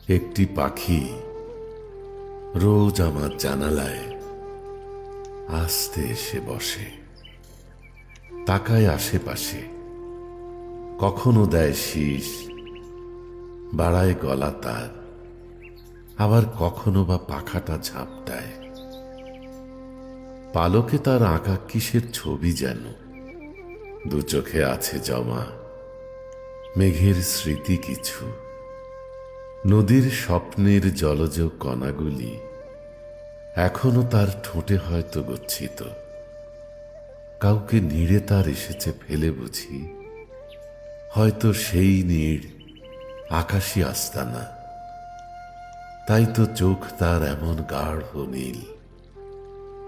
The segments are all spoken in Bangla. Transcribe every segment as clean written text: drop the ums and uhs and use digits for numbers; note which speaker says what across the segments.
Speaker 1: একটি পাখি রোজ আমার জানালায় আস্তে এসে বসে, তাকায় আশেপাশে, কখনো দেয় শীষ, বাড়ায় গলা তার, আবার কখনো বা পাখাটা ঝাপটায়। পালকে তার আঁকা কিসের ছবি যেন, দু চোখে আছে জমা মেঘের স্মৃতি কিছু। নদীর স্বপ্নের জলজ কণাগুলি এখনো তার ঠোঁটে হয়তো গচ্ছিত। কাউকে নীড়ে তার এসেছে ফেলে বুঝি, হয়তো সেই নীড় আকাশী আস্তানা। তাই তো চোখ তার এমন গাঢ় নীল,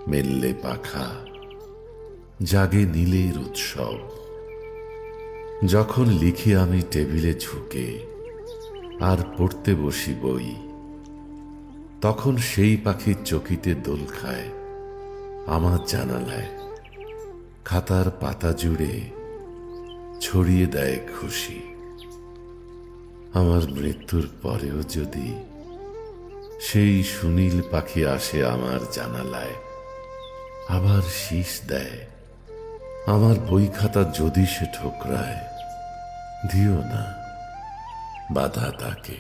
Speaker 1: মেললে পাখা, জাগে নীলের উৎসব। যখন লিখি আমি টেবিলে ঝুঁকে আর পড়তে বসি বই, তখন সেই পাখির চকিতে দোল খায় আমার জানালায়, খাতার পাতা জুড়ে ছড়িয়ে দেয় খুশি। আমার মৃত্যুর পরেও যদি সেই সুনীল পাখি আসে আমার জানালায়, আবার শীষ দেয়, আমার বই খাতা যদি সে ঠোকরায়, দিও না বাধা তাকে।